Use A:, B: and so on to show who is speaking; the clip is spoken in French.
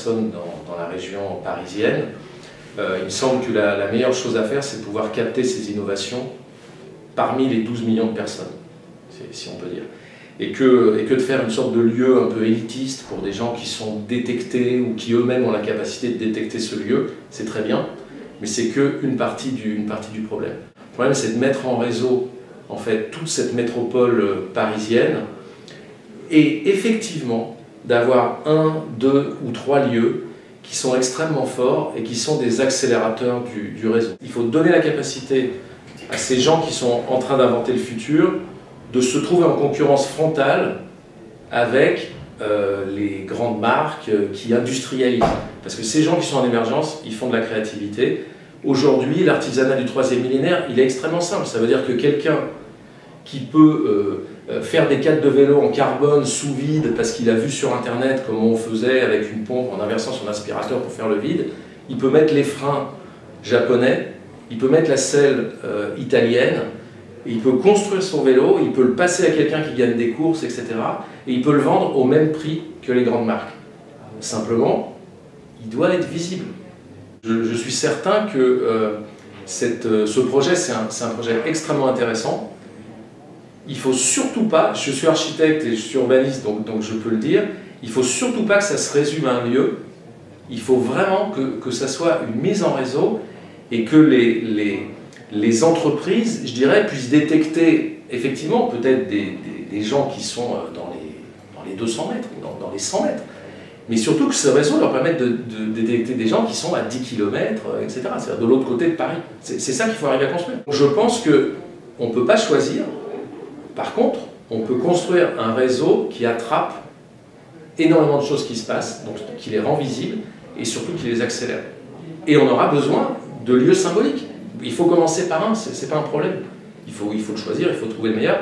A: personnes dans la région parisienne. Il me semble que la meilleure chose à faire, c'est de pouvoir capter ces innovations parmi les 12 millions de personnes, si on peut dire. Et que de faire une sorte de lieu un peu élitiste pour des gens qui sont détectés ou qui eux-mêmes ont la capacité de détecter ce lieu, c'est très bien, mais c'est qu'une partie du problème. Le problème, c'est de mettre en réseau en fait toute cette métropole parisienne et effectivement d'avoir 1, 2 ou 3 lieux qui sont extrêmement forts et qui sont des accélérateurs du réseau. Il faut donner la capacité à ces gens qui sont en train d'inventer le futur de se trouver en concurrence frontale avec les grandes marques qui industrialisent. Parce que ces gens qui sont en émergence, ils font de la créativité. Aujourd'hui, l'artisanat du 3e millénaire, il est extrêmement simple. Ça veut dire que quelqu'un qui peut faire des cadres de vélo en carbone sous vide parce qu'il a vu sur internet comment on faisait avec une pompe en inversant son aspirateur pour faire le vide, il peut mettre les freins japonais, il peut mettre la selle italienne, et il peut construire son vélo, il peut le passer à quelqu'un qui gagne des courses, etc. Et il peut le vendre au même prix que les grandes marques. Simplement, il doit être visible. Je suis certain que ce projet, c'est un projet extrêmement intéressant. Il ne faut surtout pas, je suis architecte et je suis urbaniste, donc je peux le dire, il ne faut surtout pas que ça se résume à un lieu. Il faut vraiment que ça soit une mise en réseau et que les entreprises, je dirais, puissent détecter effectivement peut-être des gens qui sont dans les 200 mètres, dans les 100 mètres, mais surtout que ce réseau leur permette de détecter des gens qui sont à 10 km, etc., c'est-à-dire de l'autre côté de Paris. C'est ça qu'il faut arriver à construire. Je pense qu'on ne peut pas choisir. Par contre, on peut construire un réseau qui attrape énormément de choses qui se passent, donc qui les rend visibles et surtout qui les accélère. Et on aura besoin de lieux symboliques. Il faut commencer par un, c'est pas un problème. Il faut le choisir, il faut trouver le meilleur.